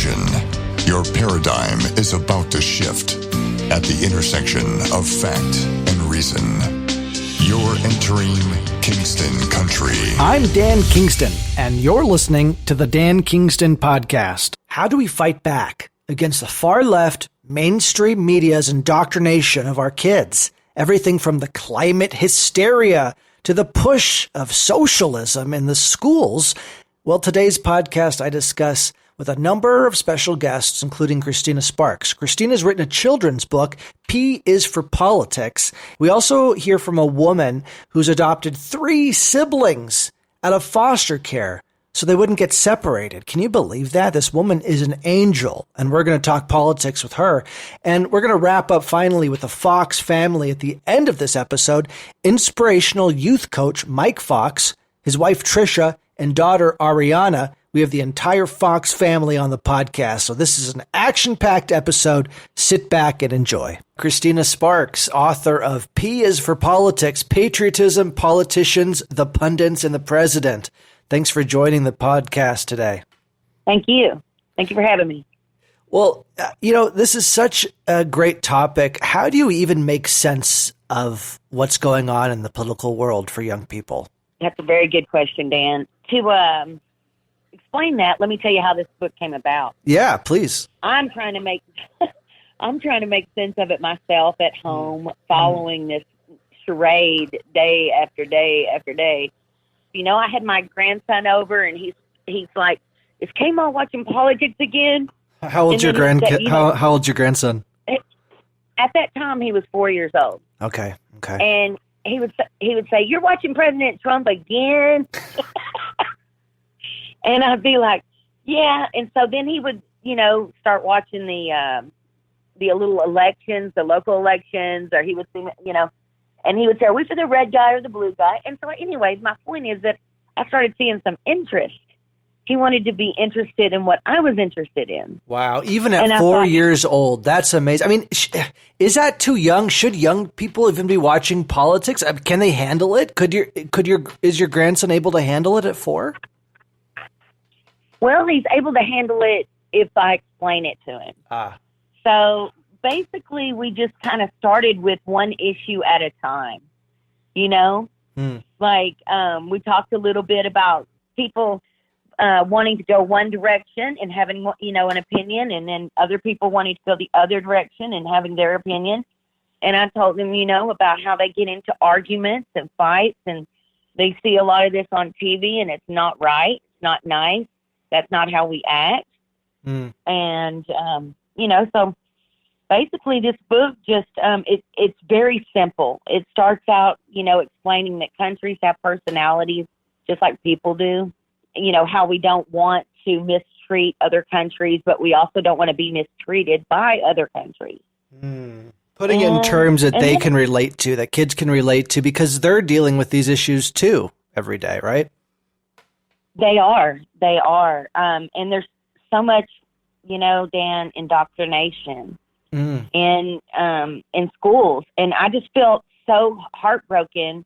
Attention, your paradigm is about to shift at the intersection of fact and reason. You're entering Kingston Country. I'm Dan Kingston, and you're listening to the Dan Kingston Podcast. How do we fight back against the far left mainstream media's indoctrination of our kids? Everything from the climate hysteria to the push of socialism in the schools. Well, today's podcast I discuss with a number of special guests, including Christina Sparks. Christina's written a children's book, P is for Politics. We also hear from a woman who's adopted 3 siblings out of foster care so they wouldn't get separated. Can you believe that? This woman is an angel, and we're going to talk politics with her. And we're going to wrap up finally with the Fox family at the end of this episode. Inspirational youth coach Mike Fox, his wife Trisha, and daughter Ariana. We have the entire Fox family on the podcast, so this is an action-packed episode. Sit back and enjoy. Christina Sparks, author of P is for Politics, Patriotism, Politicians, the Pundits, and the President. Thanks for joining the podcast today. Thank you. Thank you for having me. Well, this is such a great topic. How do you even make sense of what's going on in the political world for young people? That's a very good question, Dan. To explain that, let me tell you how this book came about. Yeah, please. I'm trying to make sense of it myself at home, following this charade day after day after day. I had my grandson over, and he's like, "Is K-Ma watching politics again?" How old's your How old's your grandson? At that time, he was 4 years old. Okay. And he would say, "You're watching President Trump again?" And I'd be like, "Yeah." And so then he would, start watching the little elections, the local elections, or he would see, and he would say, "Are we for the red guy or the blue guy?" And so anyways, my point is that I started seeing some interest. He wanted to be interested in what I was interested in. Wow. Even at 4 years old, that's amazing. I mean, is that too young? Should young people even be watching politics? Can they handle it? Is your grandson able to handle it at 4? Well, he's able to handle it if I explain it to him. So basically, we just kind of started with one issue at a time, Like we talked a little bit about people wanting to go one direction and having, an opinion, and then other people wanting to go the other direction and having their opinion. And I told them, about how they get into arguments and fights, and they see a lot of this on TV, and it's not right. It's not nice. That's not how we act. And, so basically this book just, it's very simple. It starts out, explaining that countries have personalities just like people do. How we don't want to mistreat other countries, but we also don't want to be mistreated by other countries. Putting it in terms that they can relate to, that kids can relate to, because they're dealing with these issues too every day, right? They are. And there's so much, Dan, indoctrination in schools. And I just feel so heartbroken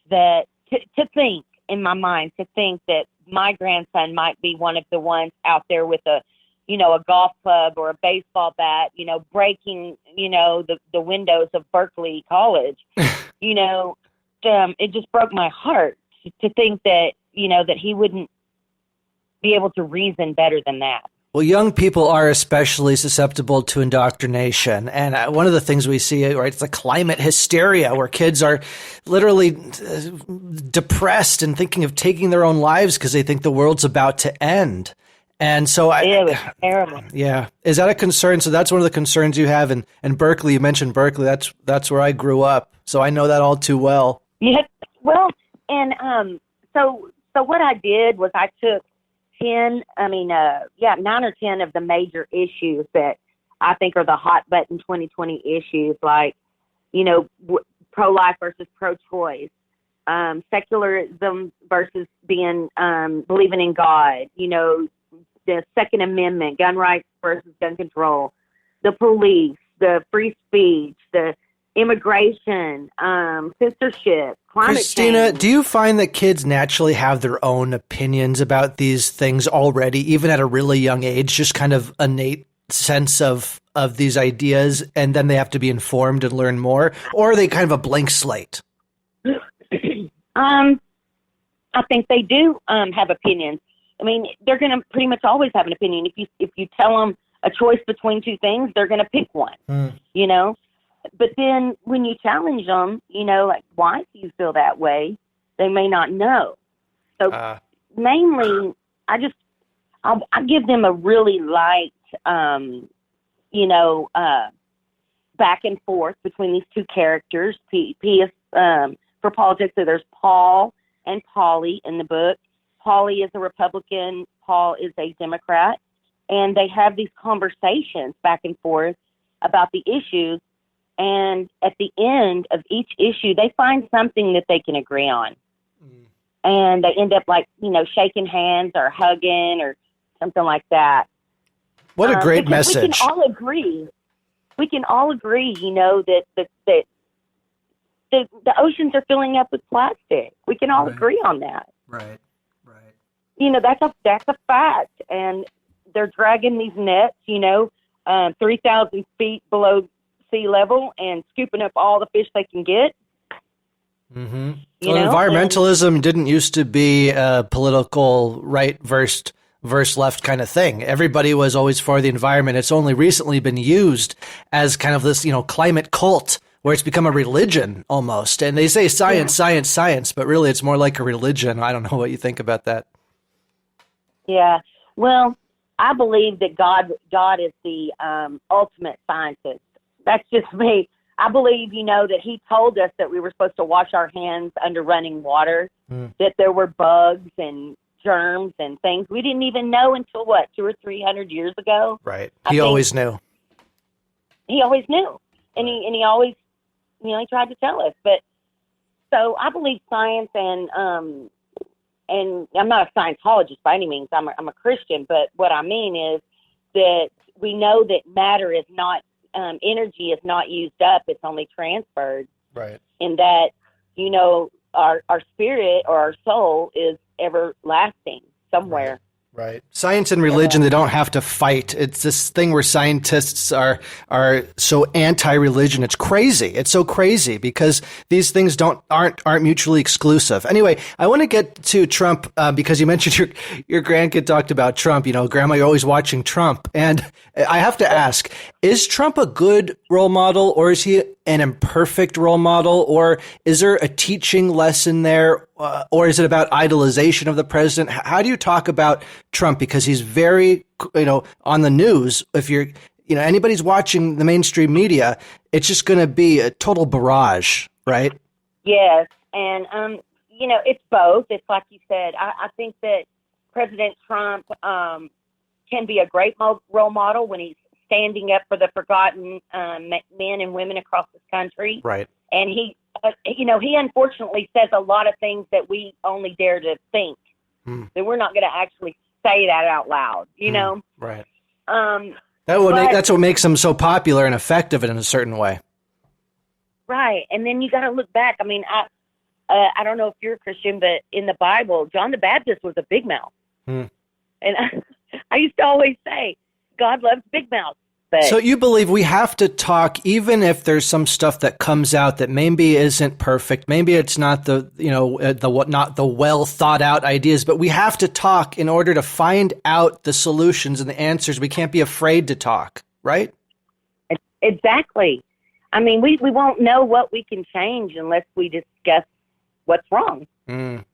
that to think in my mind, that my grandson might be one of the ones out there with a golf club or a baseball bat, breaking, the windows of Berkeley College. It just broke my heart to think that, that he wouldn't be able to reason better than that. Well, young people are especially susceptible to indoctrination. And one of the things we see, right, it's the climate hysteria where kids are literally depressed and thinking of taking their own lives because they think the world's about to end. And so it was terrible. Yeah. Is that a concern? So that's one of the concerns you have. And Berkeley, you mentioned Berkeley. That's where I grew up. So I know that all too well. Yeah. Well, and so what I did was I took 9 or 10 of the major issues that I think are the hot button 2020 issues, like, pro-life versus pro-choice, secularism versus believing in God, the Second Amendment, gun rights versus gun control, the police, the free speech, the immigration, censorship, climate Christina, change. do you find that kids naturally have their own opinions about these things already, even at a really young age, just kind of innate sense of these ideas, and then they have to be informed and learn more? Or are they kind of a blank slate? I think they do have opinions. I mean, they're going to pretty much always have an opinion. If you tell them a choice between two things, they're going to pick one, you know? But then when you challenge them, you know, like, why do you feel that way? They may not know. So mainly, I give them a really light, you know, back and forth between these two characters. P is for politics. So there's Paul and Polly in the book. Polly is a Republican. Paul is a Democrat. And they have these conversations back and forth about the issues. And at the end of each issue, they find something that they can agree on. And they end up, like, you know, shaking hands or hugging or something like that. What a great message. We can all agree. We can all agree, you know, that the oceans are filling up with plastic. We can all agree on that. Right. You know, that's a fact. And they're dragging these nets, you know, 3,000 feet below sea level and scooping up all the fish they can get. Mm-hmm. Well, environmentalism didn't used to be a political right versus left kind of thing. Everybody was always for the environment. It's only recently been used as kind of this, you know, climate cult where it's become a religion almost. And they say science, science, but really it's more like a religion. I don't know what you think about that. Yeah. Well, I believe that God is the ultimate scientist. That's just me. I believe, you know, that he told us that we were supposed to wash our hands under running water, that there were bugs and germs and things we didn't even know until, 200 or 300 years ago? Right. He always knew. He always knew. And he always, you know, he tried to tell us. But so I believe science, and I'm not a Scientologist by any means. I'm a Christian. But what I mean is that we know that matter is not, energy is not used up. It's only transferred. Right. And that, you know, our spirit or our soul is everlasting somewhere. Right. Science and religion, they don't have to fight. It's this thing where scientists are so anti-religion. It's crazy. It's so crazy because these things aren't mutually exclusive. Anyway, I want to get to Trump because you mentioned your grandkid talked about Trump. You know, Grandma, you're always watching Trump. And I have to ask, is Trump a good role model, or is he an imperfect role model, or is there a teaching lesson there, or is it about idolization of the president? How do you talk about Trump? Because he's very, you know, on the news. If you're, you know, anybody's watching the mainstream media, it's just going to be a total barrage, right? Yes. And, you know, it's both. It's like you said, I think that President Trump can be a great role model when he's standing up for the forgotten men and women across this country. Right. And he, you know, he unfortunately says a lot of things that we only dare to think. That we're not going to actually say that out loud, you know? Right. That's what makes him so popular and effective in a certain way. Right. And then you got to look back. I mean, I don't know if you're a Christian, but in the Bible, John the Baptist was a big mouth. And I used to always say, God loves big mouths. But so you believe we have to talk, even if there's some stuff that comes out that maybe isn't perfect, maybe it's not not the well thought out ideas, but we have to talk in order to find out the solutions and the answers. We can't be afraid to talk, right? Exactly. I mean, we won't know what we can change unless we discuss what's wrong. You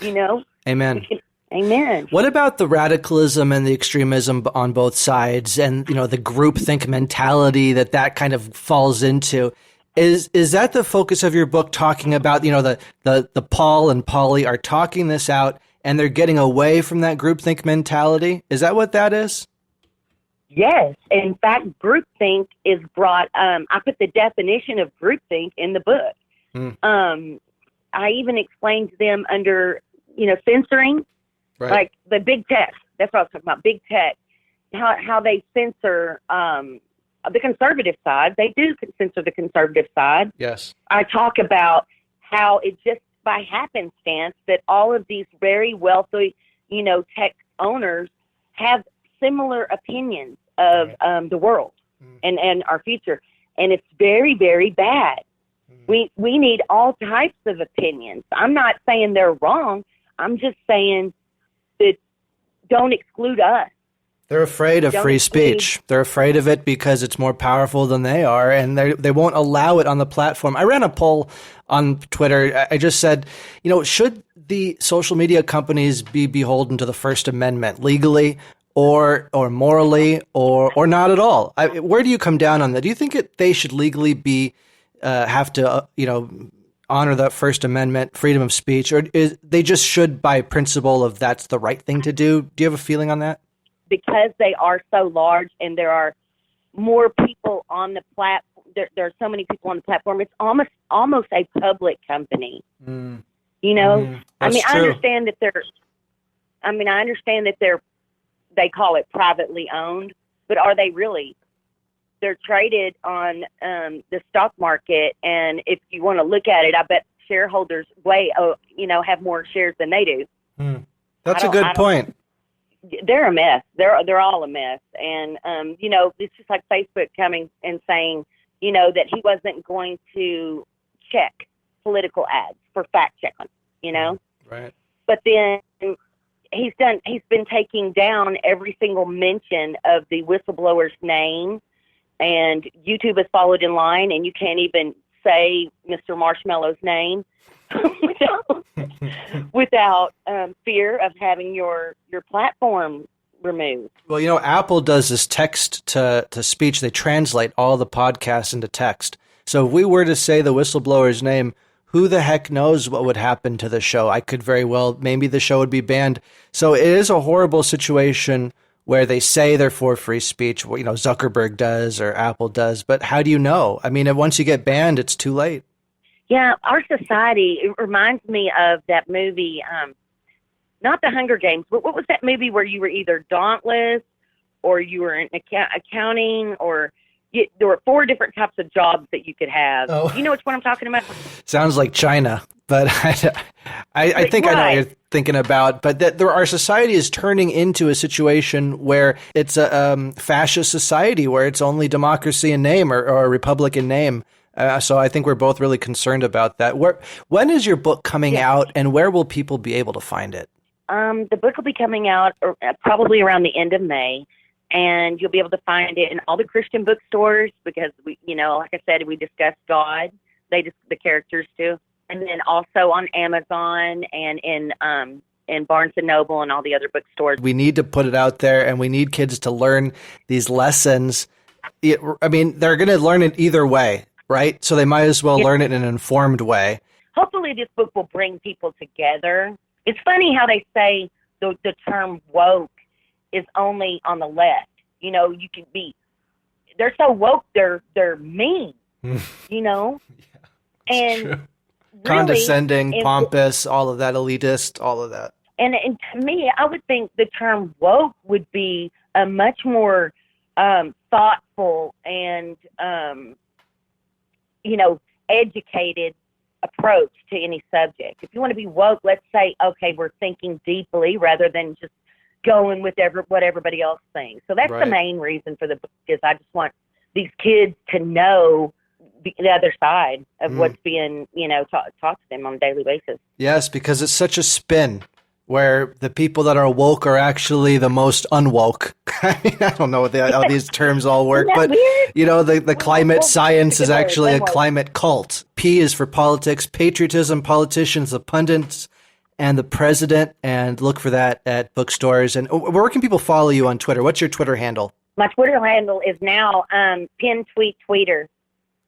know? Amen. Amen. What about the radicalism and the extremism on both sides, and, you know, the groupthink mentality that kind of falls into? Is that the focus of your book, talking about, you know, the Paul and Polly are talking this out and they're getting away from that groupthink mentality? Is that what that is? Yes. In fact, groupthink is brought, I put the definition of groupthink in the book. I even explained to them under, you know, censoring. Right. Like the big tech, that's what I was talking about, big tech, how they censor the conservative side. They do censor the conservative side. Yes. I talk about how it just by happenstance that all of these very wealthy, tech owners have similar opinions of the world and our future. And it's very, very bad. We need all types of opinions. I'm not saying they're wrong. I'm just saying that don't exclude us. They're afraid of free speech. They're afraid of it because it's more powerful than they are, and they won't allow it on the platform. I ran a poll on Twitter. I just said, should the social media companies be beholden to the First Amendment legally or morally or not at all? Where do you come down on that? Do you think they should legally be have to honor the First Amendment, freedom of speech, or they just should by principle of that's the right thing to do? Do you have a feeling on that? Because they are so large and there are more people on the platform, there are so many people on the platform, it's almost a public company. I understand that they call it privately owned, but are they really? They're traded on the stock market, and if you want to look at it, I bet shareholders have more shares than they do. That's a good point. They're a mess. They're all a mess. And, it's just like Facebook coming and saying, that he wasn't going to check political ads for fact checking, Right. But then he's been taking down every single mention of the whistleblower's name, and YouTube has followed in line, and you can't even say Mr. Marshmallow's name without fear of having your platform removed. Well, Apple does this text to speech. They translate all the podcasts into text. So if we were to say the whistleblower's name, who the heck knows what would happen to the show? I could very well, maybe the show would be banned. So it is a horrible situation where they say they're for free speech. Zuckerberg does or Apple does. But how do you know? I mean, once you get banned, it's too late. Yeah, our society, it reminds me of that movie, not The Hunger Games, but what was that movie where you were either dauntless or you were in accounting or there were 4 different types of jobs that you could have. Oh. Do you know which one I'm talking about? Sounds like China, but I think I know what you're thinking about. But our society is turning into a situation where it's a fascist society where it's only democracy in name or a republic in name. So I think we're both really concerned about that. When is your book coming out, and where will people be able to find it? The book will be coming out probably around the end of May, and you'll be able to find it in all the Christian bookstores because we, like I said, we discussed God. The characters too, and then also on Amazon and in Barnes and Noble and all the other bookstores. We need to put it out there, and we need kids to learn these lessons. I mean, they're going to learn it either way. Right? So they might as well learn it in an informed way. Hopefully this book will bring people together. It's funny how they say the term woke is only on the left. You can be, they're so woke, they're mean, Yeah, and true. Condescending, pompous, all of that, elitist, all of that. And to me, I would think the term woke would be a much more thoughtful and educated approach to any subject. If you want to be woke, let's say, okay, we're thinking deeply rather than just going with what everybody else thinks. So that's the main reason for the book is I just want these kids to know the other side of what's being, taught to them on a daily basis. Yes, because it's such a spin where the people that are woke are actually the most unwoke. I don't know how these terms all work, but the climate science is actually a climate cult. P is for politics, patriotism, politicians, the pundits, and the president. And look for that at bookstores. And where can people follow you on Twitter? What's your Twitter handle? My Twitter handle is now pin tweet tweeter.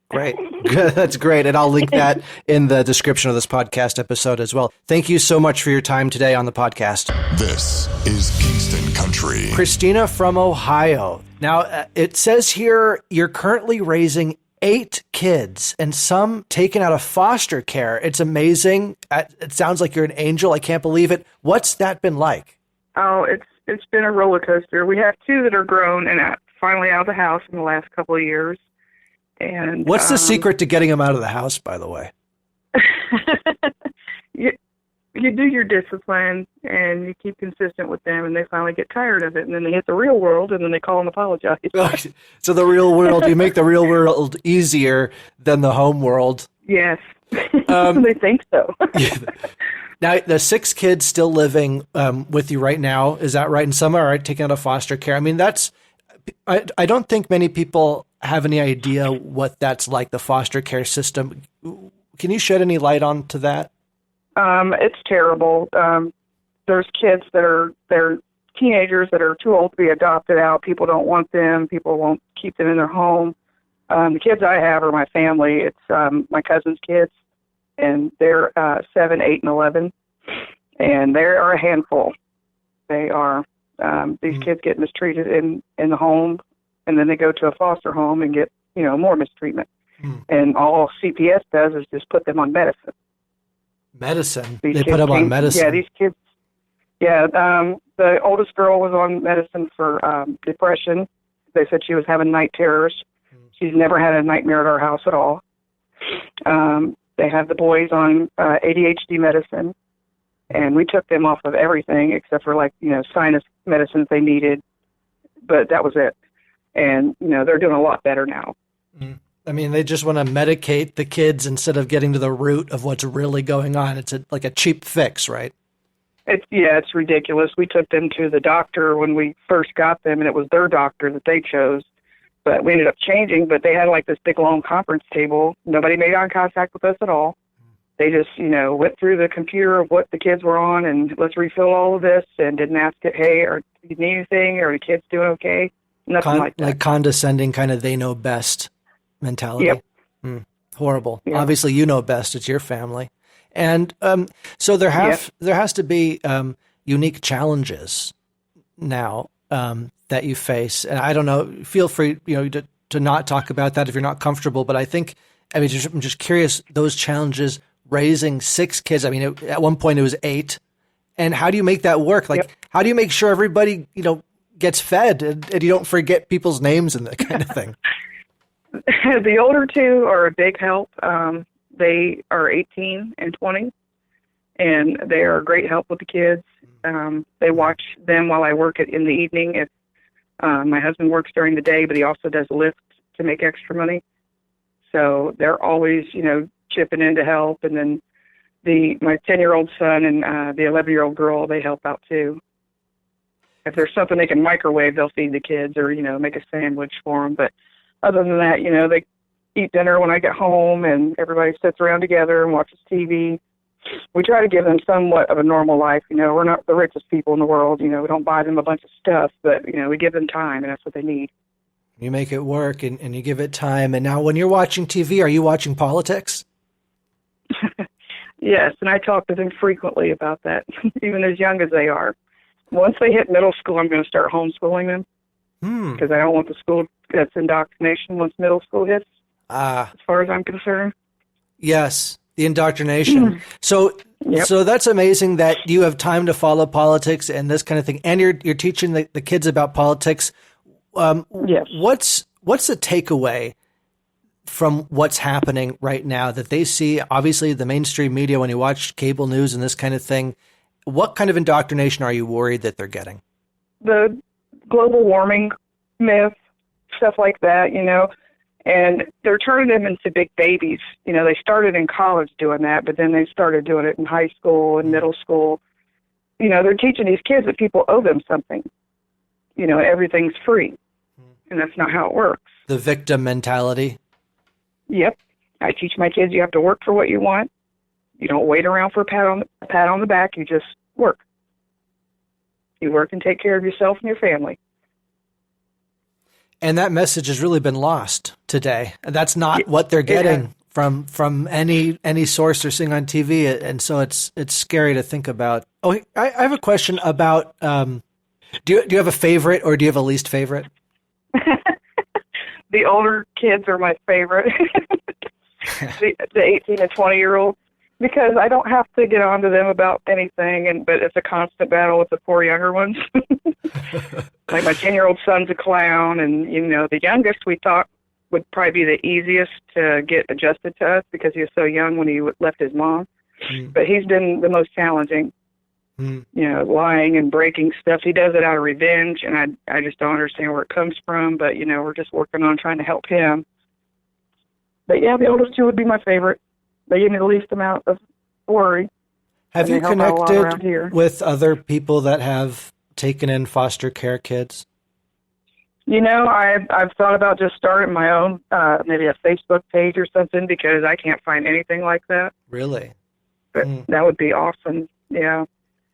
Great. That's great. And I'll link that in the description of this podcast episode as well. Thank you so much for your time today on the podcast. This is Kingston Country. Christina from Ohio. Now, it says here you're currently raising 8 kids and some taken out of foster care. It's amazing. It sounds like you're an angel. I can't believe it. What's that been like? Oh, it's been a roller coaster. We have 2 that are grown and finally out of the house in the last couple of years. And what's the secret to getting them out of the house, by the way? You do your discipline and you keep consistent with them, and they finally get tired of it, and then they hit the real world, and then they call and apologize. So the real world, you make the real world easier than the home world. Yes. They think so. Yeah. Now, the 6 kids still living with you right now, is that right? And some are taken out of foster care. I mean, I don't think many people have any idea what that's like, the foster care system. Can you shed any light onto that? It's terrible. There's kids they're teenagers that are too old to be adopted out. People don't want them. People won't keep them in their home. The kids I have are my family. It's my cousin's kids, and they're 7, 8, and 11, and they are a handful. They are. These kids get mistreated in the home, and then they go to a foster home and get more mistreatment. And all CPS does is just put them on medicine. Medicine? They put them on medicine? Yeah, these kids. Yeah, the oldest girl was on medicine for depression. They said she was having night terrors. She's never had a nightmare at our house at all. They have the boys on ADHD medicine, and we took them off of everything except for sinus medicines they needed, but that was it. And they're doing a lot better now. I mean, they just want to medicate the kids instead of getting to the root of what's really going on. It's like a cheap fix, right? It's ridiculous. We took them to the doctor when we first got them, and it was their doctor that they chose. But we ended up changing, but they had this big, long conference table. Nobody made eye contact with us at all. They just, went through the computer of what the kids were on, and let's refill all of this, and didn't ask it, hey, do you need anything? Are the kids doing okay? Nothing like that. Like condescending, kind of they know best mentality. Yep. Horrible. Yep. Obviously, you know best. It's your family. And so there has to be unique challenges now that you face. And I don't know, feel free to not talk about that if you're not comfortable. But I'm just curious, those challenges raising 6 kids. I mean, at one point it was 8. And how do you make that work? How do you make sure everybody, gets fed and you don't forget people's names and that kind of thing? The older 2 are a big help. They are 18 and 20, and they are a great help with the kids. They watch them while I work in the evening. If my husband works during the day, but he also does Lyft to make extra money. So they're always, chipping in to help. And then my 10-year-old son and the 11-year-old girl, they help out too. If there's something they can microwave, they'll feed the kids or, make a sandwich for them. But other than that, they eat dinner when I get home, and everybody sits around together and watches TV. We try to give them somewhat of a normal life. We're not the richest people in the world. We don't buy them a bunch of stuff, but, we give them time, and that's what they need. You make it work, and you give it time. And now when you're watching TV, are you watching politics? Yes, and I talk to them frequently about that, even as young as they are. Once they hit middle school, I'm going to start homeschooling them because I don't want the school that's indoctrination once middle school hits, as far as I'm concerned. Yes, the indoctrination. So that's amazing that you have time to follow politics and this kind of thing, and you're teaching the kids about politics. Yes. What's the takeaway from what's happening right now that they see? Obviously, the mainstream media, when you watch cable news and this kind of thing, what kind of indoctrination are you worried that they're getting? The global warming myth, stuff like that, and they're turning them into big babies. They started in college doing that, but then they started doing it in high school and middle school. They're teaching these kids that people owe them something. Everything's free, and that's not how it works. The victim mentality. Yep. I teach my kids you have to work for what you want. You don't wait around for a pat on the back. You just work. You work and take care of yourself and your family. And that message has really been lost today. That's not what they're getting from any source they're seeing on TV. And so it's scary to think about. Oh, I have a question about, do you have a favorite or do you have a least favorite? The older kids are my favorite. the 18 and 20-year-olds. because I don't have to get on to them about anything, but it's a constant battle with the poor younger ones. Like my 10-year-old son's a clown, and the youngest we thought would probably be the easiest to get adjusted to us because he was so young when he left his mom. But he's been the most challenging. Lying and breaking stuff. He does it out of revenge, and I just don't understand where it comes from. But we're just working on trying to help him. But yeah, the oldest two would be my favorite. They give me the least amount of worry. Have you connected with other people that have taken in foster care kids? I've thought about just starting my own, maybe a Facebook page or something, because I can't find anything like that. Really? But that would be awesome. Yeah.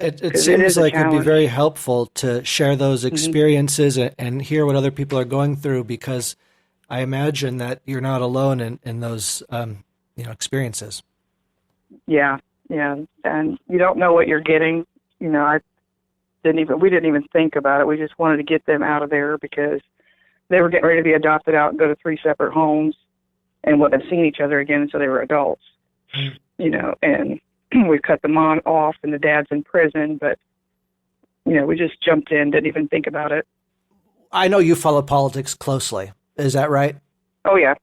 It seems like it'd be very helpful to share those experiences and hear what other people are going through, because I imagine that you're not alone in those experiences. Yeah. And you don't know what you're getting. We didn't even think about it. We just wanted to get them out of there because they were getting ready to be adopted out and go to 3 separate homes and wouldn't have seen each other again until they were adults. And we cut the mom off and the dad's in prison, but we just jumped in, didn't even think about it. I know you follow politics closely. Is that right? Oh, yeah.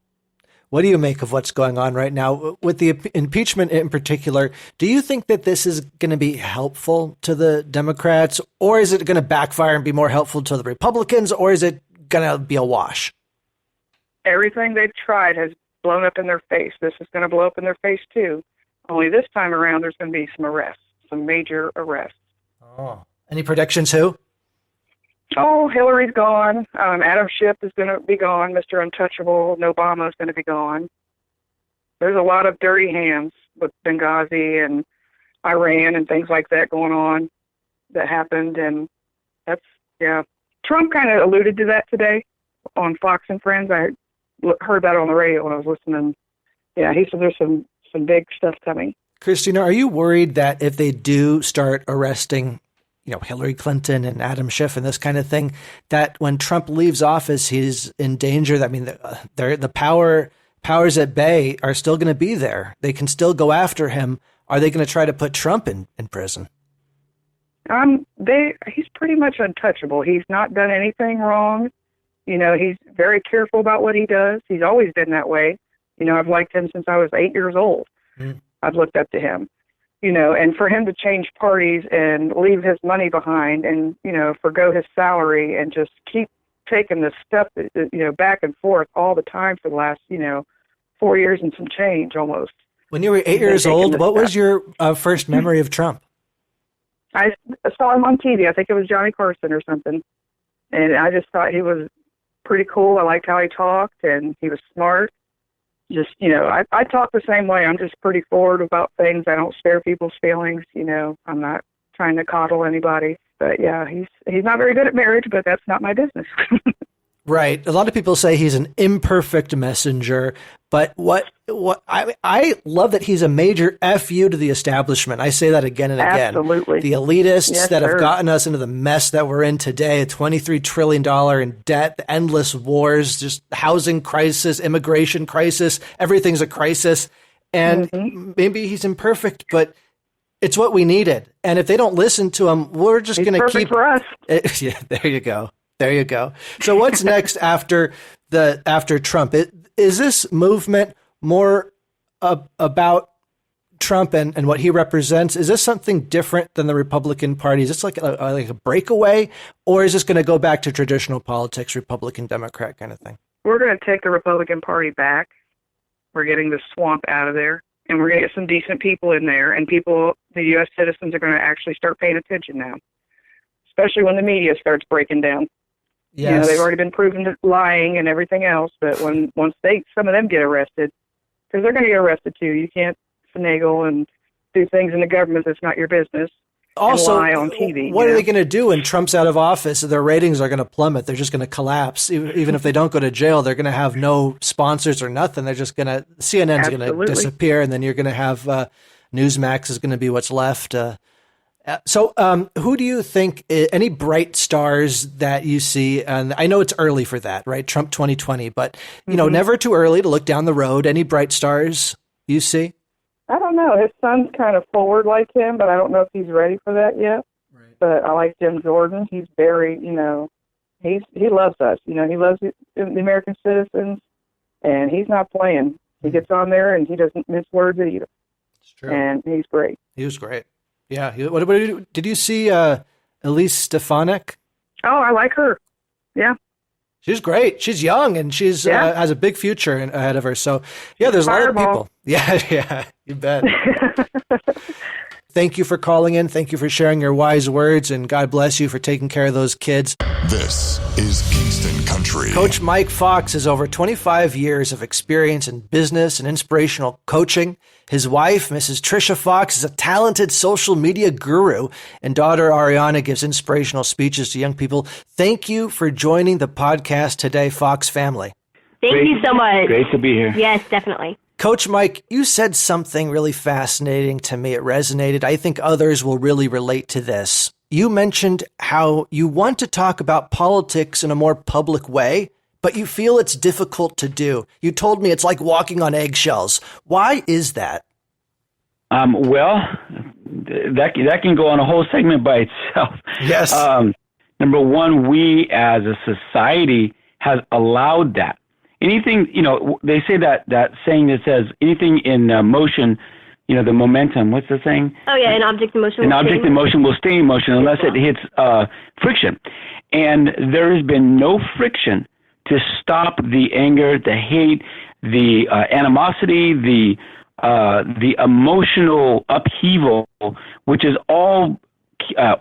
What do you make of what's going on right now with the impeachment in particular? Do you think that this is going to be helpful to the Democrats, or is it going to backfire and be more helpful to the Republicans, or is it going to be a wash? Everything they've tried has blown up in their face. This is going to blow up in their face too. Only this time around, there's going to be some arrests, some major arrests. Oh, any predictions? Who? Oh, Hillary's gone. Adam Schiff is going to be gone. Mr. Untouchable and Obama is going to be gone. There's a lot of dirty hands with Benghazi and Iran and things like that going on that happened. And Trump kind of alluded to that today on Fox and Friends. I heard that on the radio when I was listening. Yeah, he said there's some big stuff coming. Christina, are you worried that if they do start arresting Hillary Clinton and Adam Schiff and this kind of thing, that when Trump leaves office, he's in danger? The powers at bay are still going to be there. They can still go after him. Are they going to try to put Trump in prison? He's pretty much untouchable. He's not done anything wrong. He's very careful about what he does. He's always been that way. I've liked him since I was 8 years old. I've looked up to him. And for him to change parties and leave his money behind and, forgo his salary and just keep taking this stuff, back and forth all the time for the last, 4 years and some change almost. When you were 8 years old, what was your first memory of Trump? I saw him on TV. I think it was Johnny Carson or something. And I just thought he was pretty cool. I liked how he talked, and he was smart. Just, I talk the same way. I'm just pretty forward about things. I don't spare people's feelings. I'm not trying to coddle anybody. But yeah, he's not very good at marriage, but that's not my business. Right. A lot of people say he's an imperfect messenger, but I love that he's a major FU to the establishment. I say that again and again. Absolutely. The elitists that have gotten us into the mess that we're in today, a $23 trillion in debt, the endless wars, just housing crisis, immigration crisis, everything's a crisis. And maybe he's imperfect, but it's what we needed. And if they don't listen to him, we're just going to keep for us. Yeah, there you go. There you go. So what's next after Trump? Is this movement more about Trump and what he represents? Is this something different than the Republican Party? Is this like a breakaway, or is this going to go back to traditional politics, Republican, Democrat kind of thing? We're going to take the Republican Party back. We're getting the swamp out of there, and we're going to get some decent people in there, and the U.S. citizens are going to actually start paying attention now, especially when the media starts breaking down. Yes. They've already been proven to lying and everything else, but once some of them get arrested, because they're going to get arrested too. You can't finagle and do things in the government that's not your business. Also, and lie on TV. What are they going to do when Trump's out of office? Their ratings are going to plummet. They're just going to collapse. Even if they don't go to jail, they're going to have no sponsors or nothing. They're just going to, CNN's going to disappear, and then you're going to have Newsmax is going to be what's left. So who do you think, any bright stars that you see? And I know it's early for that, right? Trump 2020, but never too early to look down the road. Any bright stars you see? I don't know. His son's kind of forward like him, but I don't know if he's ready for that yet. Right. But I like Jim Jordan. He's very, he loves us. He loves the American citizens, and he's not playing. He gets on there, and he doesn't mince words either. It's true. And he's great. He was great. Yeah. What did you see Elise Stefanik? Oh, I like her. Yeah. She's great. She's young, and she's has a big future ahead of her. So, yeah, there's a lot of people. Yeah, you bet. Thank you for calling in. Thank you for sharing your wise words, and God bless you for taking care of those kids. This is Kingston Country. Coach Mike Fox has over 25 years of experience in business and inspirational coaching. His wife, Mrs. Tricia Fox, is a talented social media guru, and daughter Ariana gives inspirational speeches to young people. Thank you for joining the podcast today, Fox family. Thank you so much. Great to be here. Yes, definitely. Coach Mike, you said something really fascinating to me. It resonated. I think others will really relate to this. You mentioned how you want to talk about politics in a more public way, but you feel it's difficult to do. You told me it's like walking on eggshells. Why is that? Well, that can go on a whole segment by itself. Yes. Number one, we as a society has allowed that. Anything, they say that saying that says anything in motion, the momentum, what's the saying? Oh, yeah, an object in motion will stay in motion unless it hits friction. And there has been no friction to stop the anger, the hate, the animosity, the emotional upheaval, which is all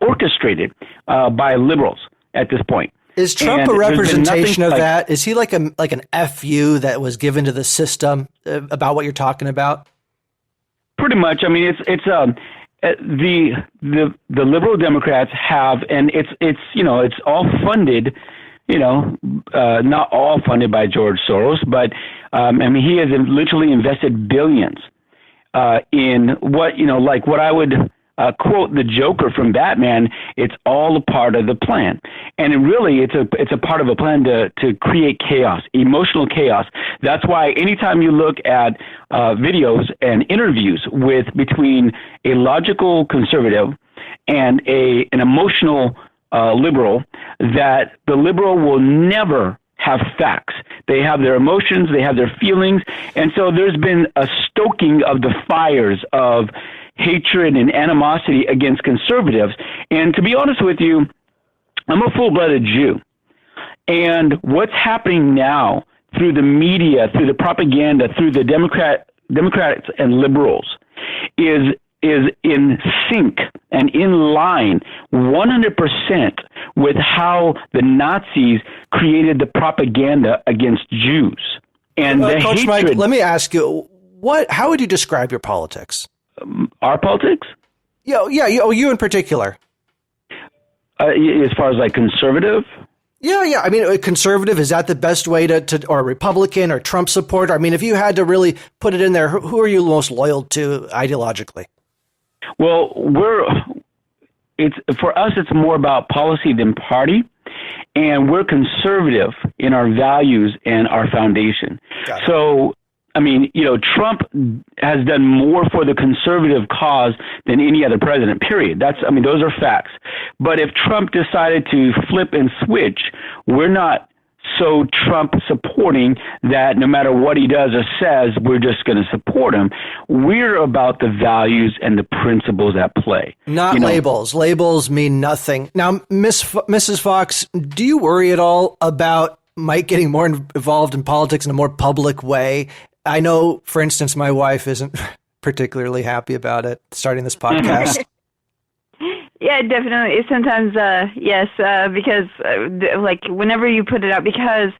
orchestrated by liberals at this point. Is Trump a representation of that? Is he like an FU that was given to the system about what you're talking about? Pretty much. I mean, it's the liberal Democrats have, and it's all funded. Not all funded by George Soros, but he has literally invested billions in what I would quote the Joker from Batman. It's all a part of the plan, and it's a part of a plan to create chaos, emotional chaos. That's why anytime you look at videos and interviews between a logical conservative and an emotional liberal, that the liberal will never have facts. They have their emotions, they have their feelings, and so there's been a stoking of the fires of hatred and animosity against conservatives. And to be honest with you, I'm a full-blooded Jew. And what's happening now through the media, through the propaganda, through the Democrats and liberals is in sync and in line 100% with how the Nazis created the propaganda against Jews. And Coach hatred, Mike, let me ask you, how would you describe your politics? Our politics? Yeah, you in particular. As far as like conservative? Yeah. I mean, conservative, is that the best way to or Republican or Trump supporter? I mean, if you had to really put it in there, who are you most loyal to ideologically? Well, for us, it's more about policy than party, and we're conservative in our values and our foundation. So, I mean, Trump has done more for the conservative cause than any other president, period. Those are facts. But if Trump decided to flip and switch, we're not so Trump supporting that no matter what he does or says, we're just going to support him. We're about the values and the principles at play. Not labels. Labels mean nothing. Now, Mrs. Fox, do you worry at all about Mike getting more involved in politics in a more public way? I know, for instance, my wife isn't particularly happy about it, starting this podcast. Yeah, definitely. Sometimes, yes, because whenever you put it out, because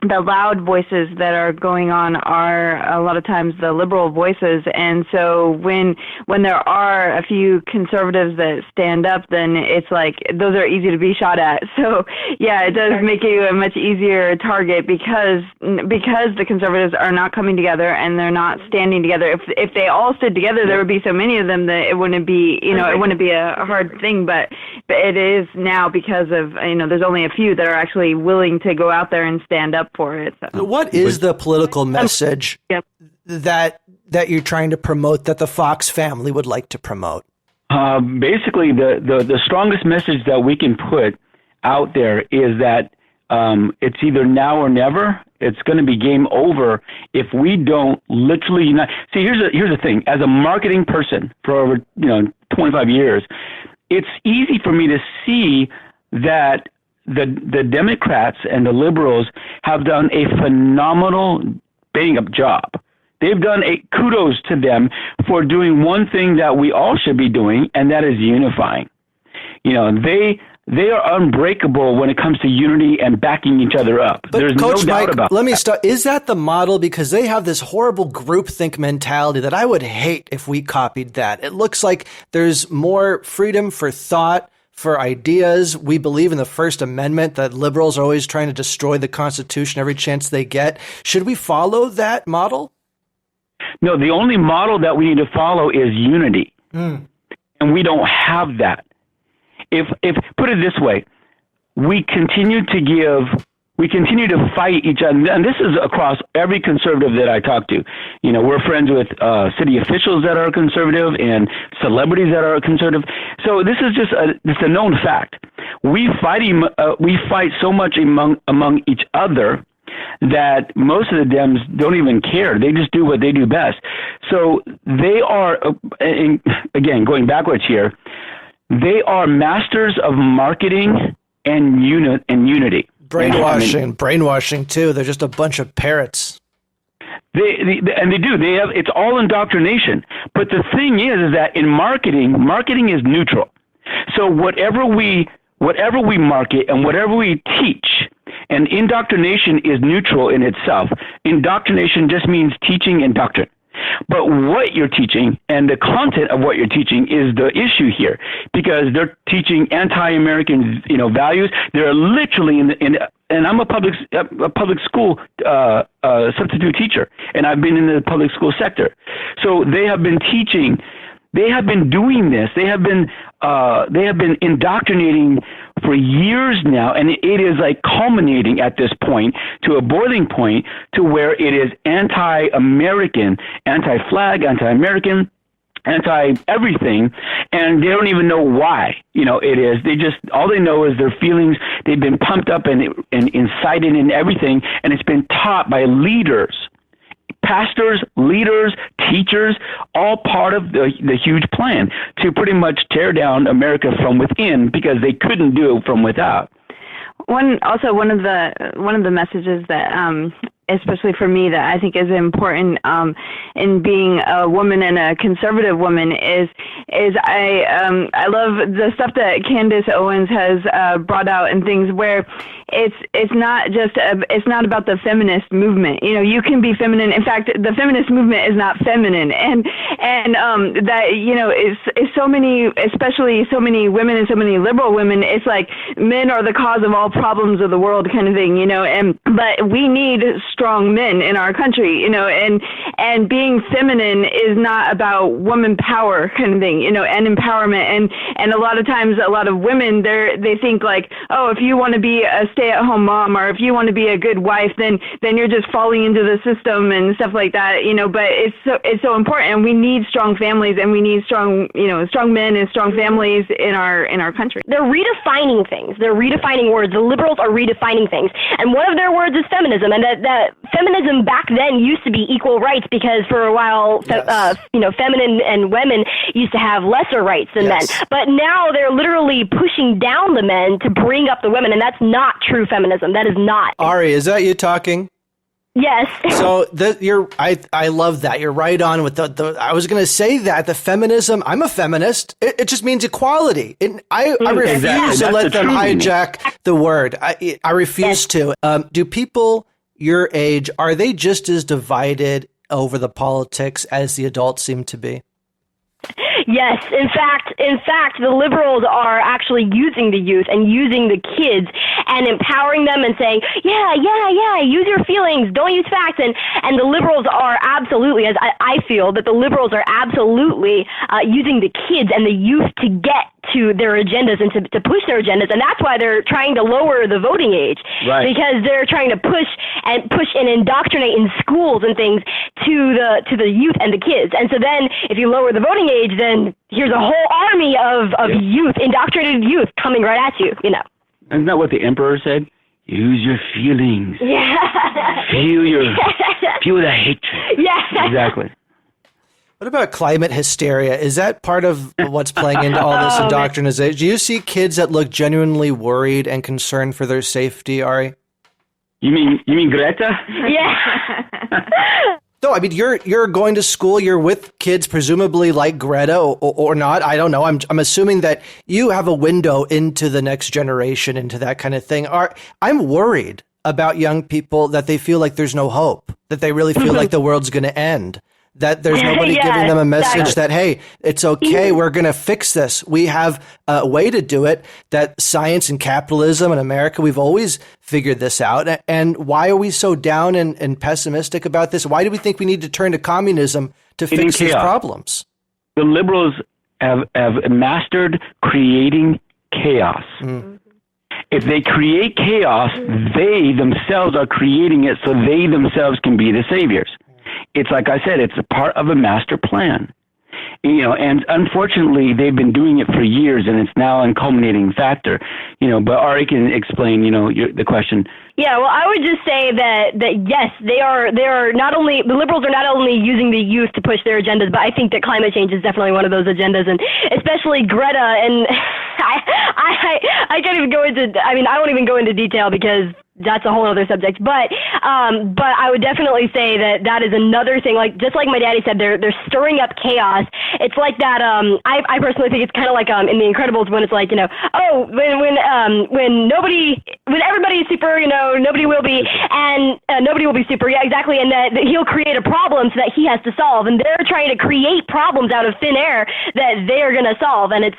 the loud voices that are going on are a lot of times the liberal voices, and so when there are a few conservatives that stand up, then it's like those are easy to be shot at. So yeah, it does make you a much easier target because the conservatives are not coming together and they're not standing together. If they all stood together, there would be so many of them that it wouldn't be it wouldn't be a hard thing, but it is now because of there's only a few that are actually willing to go out there and stand up for it. So. What is the political message that that you're trying to promote that the Fox family would like to promote? Basically, the strongest message that we can put out there is that it's either now or never. It's going to be game over if we don't literally unite. See, here's the thing. As a marketing person for over 25 years, it's easy for me to see that the Democrats and the liberals have done a phenomenal bang up job. They've done kudos to them for doing one thing that we all should be doing, and that is unifying. They are unbreakable when it comes to unity and backing each other up. But There's Coach no doubt Mike, about let me that. start. Is that the model? Because they have this horrible groupthink mentality that I would hate if we copied that. It looks like there's more freedom for thought, for ideas. We believe in the First Amendment, that liberals are always trying to destroy the Constitution every chance they get. Should we follow that model? No, the only model that we need to follow is unity. And we don't have that. If put it this way, we continue to fight each other, and this is across every conservative that I talk to. We're friends with city officials that are conservative and celebrities that are conservative. So this is just a known fact. We fight so much among each other that most of the Dems don't even care. They just do what they do best. So they are, again, going backwards here, they are masters of marketing and unity. Brainwashing too. They're just a bunch of parrots. They do. They have. It's all indoctrination. But the thing is that in marketing is neutral. So whatever we market and whatever we teach, and indoctrination is neutral in itself. Indoctrination just means teaching and doctrine. But what you're teaching and the content of what you're teaching is the issue here, because they're teaching anti-American, values. They're literally and I'm a public school substitute teacher, and I've been in the public school sector. So they have been teaching. They have been doing this. They have been indoctrinating for years now, and it is like culminating at this point to a boiling point to where it is anti-American, anti-flag, anti-American, anti-everything, and they don't even know why. It is. They just, all they know is their feelings. They've been pumped up and incited in everything, and it's been taught by leaders. Pastors, leaders, teachers, all part of the huge plan to pretty much tear down America from within, because they couldn't do it from without. One of the messages that especially for me that I think is important in being a woman and a conservative woman is I love the stuff that Candace Owens has brought out, and things where it's not about the feminist movement. You can be feminine. In fact, the feminist movement is not feminine, and that is so many, especially so many women and so many liberal women. It's like men are the cause of all problems of the world, kind of thing. But we need strong men in our country, and being feminine is not about woman power, kind of thing, and empowerment. And a lot of times, a lot of women, they think like, oh, if you want to be a stay-at-home mom, or if you want to be a good wife, then you're just falling into the system and stuff like that, But it's so important, and we need strong families, and we need strong men and strong families in our country. They're redefining things. They're redefining words. The liberals are redefining things. And one of their words is feminism. And that feminism back then used to be equal rights, because for a while, feminine and women used to have lesser rights than men. But now they're literally pushing down the men to bring up the women. And that's not true feminism. That is not. Ari, is that you talking? Yes. So I love that. You're right on with the I was going to say that the feminism, I'm a feminist. It just means equality. I refuse to let them hijack the word. I refuse to. Do people your age, are they just as divided over the politics as the adults seem to be? Yes, in fact, the liberals are actually using the youth and using the kids and empowering them and saying, yeah, use your feelings, don't use facts. And the liberals are absolutely, as I feel, that the liberals are absolutely using the kids and the youth to get to their agendas and to push their agendas, and that's why they're trying to lower the voting age, right? Because they're trying to push and indoctrinate in schools and things to the youth and the kids. And so then, if you lower the voting age, then here's a whole army of youth, indoctrinated youth, coming right at you. You know, isn't that what the emperor said? Use your feelings. Yeah. Feel the hatred. Yeah. Exactly. What about climate hysteria? Is that part of what's playing into all this indoctrination? Do you see kids that look genuinely worried and concerned for their safety, Ari? You mean Greta? Yeah. No, I mean you're going to school. You're with kids, presumably like Greta or not. I don't know. I'm assuming that you have a window into the next generation, into that kind of thing. I'm worried about young people that they feel like there's no hope, that they really feel like the world's going to end. That there's nobody giving them a message that, hey, it's okay, we're going to fix this. We have a way to do it, that science and capitalism in America, we've always figured this out. And why are we so down and pessimistic about this? Why do we think we need to turn to communism to fix these problems? The liberals have mastered creating chaos. Mm. If they create chaos, they themselves are creating it so they themselves can be the saviors. It's like I said, it's a part of a master plan, and unfortunately they've been doing it for years, and it's now a culminating factor, but Ari can explain, the question. Yeah, well, I would just say that yes, they are not only, the liberals are not only using the youth to push their agendas, but I think that climate change is definitely one of those agendas, and especially Greta, and I can't even go into, I won't even go into detail because that's a whole other subject, but I would definitely say that is another thing. Like, just like my daddy said, they're stirring up chaos. It's like that. I personally think it's kind of like in The Incredibles when it's like, when everybody is super, nobody will be, and nobody will be super. Yeah, exactly. And that he'll create a problem so that he has to solve, and they're trying to create problems out of thin air that they are going to solve, and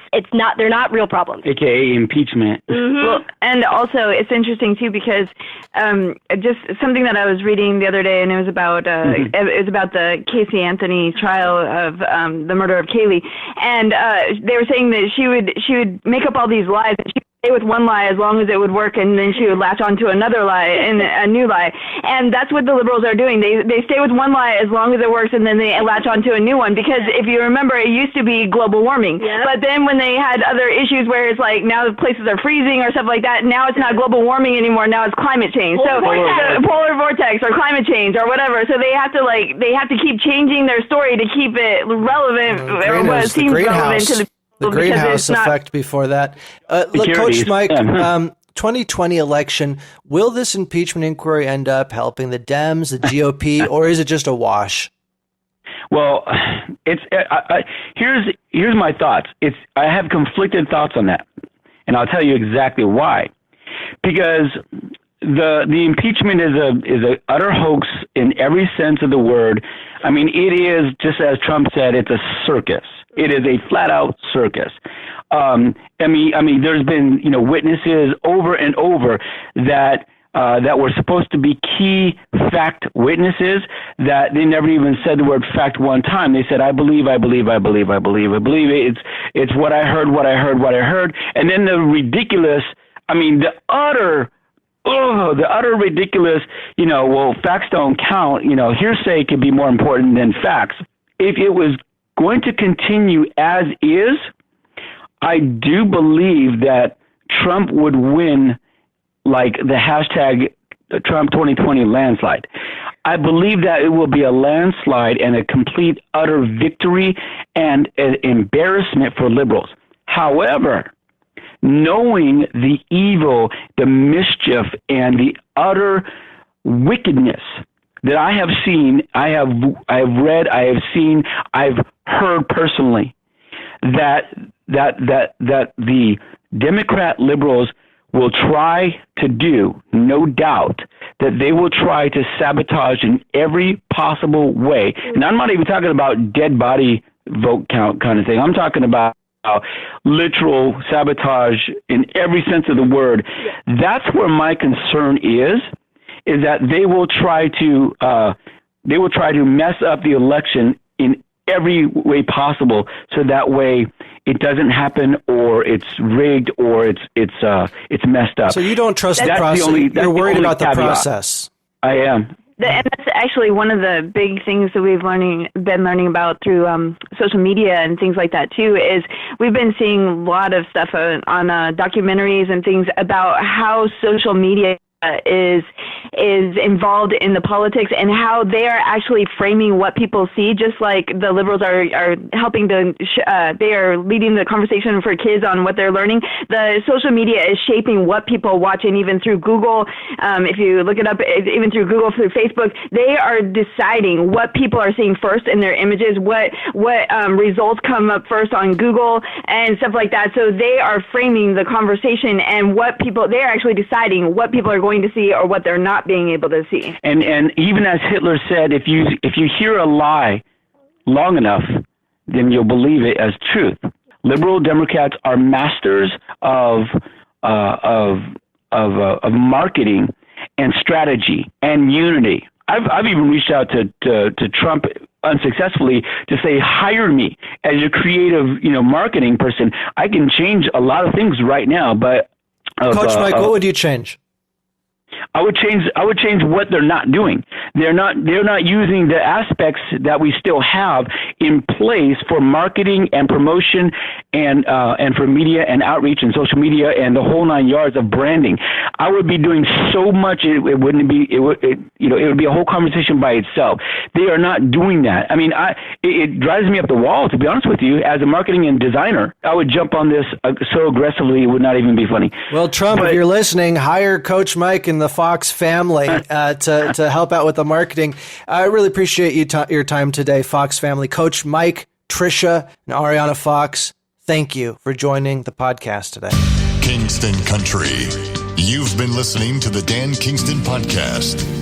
they're not real problems. AKA impeachment. Mm-hmm. Well, and also it's interesting too because just something that I was reading the other day, and it was about the Casey Anthony trial of the murder of Kaylee, and they were saying that she would make up all these lies. And she would stay with one lie as long as it would work, and then she would latch onto another lie and a new lie. And that's what the liberals are doing. They stay with one lie as long as it works, and then they latch onto a new one. Because if you remember, it used to be global warming. Yep. But then when they had other issues where it's like now the places are freezing or stuff like that, now it's not global warming anymore. Now it's climate change. Polar vortex or climate change or whatever. So they have to keep changing their story to keep it relevant, or what it seems relevant to the. The greenhouse effect before that. Look, Coach Mike, 2020 election, will this impeachment inquiry end up helping the Dems, the GOP, or is it just a wash? Well, here's my thoughts. I have conflicted thoughts on that, and I'll tell you exactly why. Because the impeachment is a utter hoax in every sense of the word. I mean, it is, just as Trump said, it's a circus. It is a flat-out circus. I mean, there's been witnesses over and over that were supposed to be key fact witnesses that they never even said the word fact one time. They said, I believe. It's what I heard. And then the ridiculous, the utter ridiculous, well, facts don't count. Hearsay could be more important than facts. If it was going to continue as is, I do believe that Trump would win, like the hashtag Trump 2020 landslide. I believe that it will be a landslide and a complete, utter victory and an embarrassment for liberals. However, knowing the evil, the mischief, and the utter wickedness that I have seen, I have read, I have seen, I've heard personally, that the Democrat liberals will try to do, no doubt, that they will try to sabotage in every possible way. And I'm not even talking about dead body vote count kind of thing. I'm talking about literal sabotage in every sense of the word. That's where my concern is that they will try to mess up the election in every way possible, so that way it doesn't happen, or it's rigged, or it's messed up. So you don't trust the process. You're worried about the process. I am. And that's actually one of the big things that we've been learning about through social media and things like that too, is we've been seeing a lot of stuff on documentaries and things about how social media is involved in the politics and how they are actually framing what people see, just like the liberals are helping to, they are leading the conversation for kids on what they're learning. The social media is shaping what people watch, and even through Google, if you look it up, even through Google, through Facebook, they are deciding what people are seeing first in their images, what results come up first on Google and stuff like that. So they are framing the conversation, and they are actually deciding what people are going to see or what they're not being able to see. And even as Hitler said, if you hear a lie long enough, then you'll believe it as truth. Liberal Democrats are masters of marketing and strategy and unity. I've even reached out to Trump unsuccessfully to say, hire me as your creative, marketing person. I can change a lot of things right now, but Coach Mike, what would you change? I would change what they're not doing. They're not using the aspects that we still have in place for marketing and promotion and for media and outreach and social media and the whole 9 yards of branding. I would be doing so much it would be a whole conversation by itself. They are not doing that. I mean, it drives me up the wall, to be honest with you. As a marketing and designer, I would jump on this so aggressively it would not even be funny. Well, Trump, if you're listening, hire Coach Mike and the Fox family to help out with the marketing. I really appreciate your time today, Fox family. Coach Mike, Tricia, and Ariana Fox, thank you for joining the podcast today. Kingston Country. You've been listening to the Dan Kingston Podcast.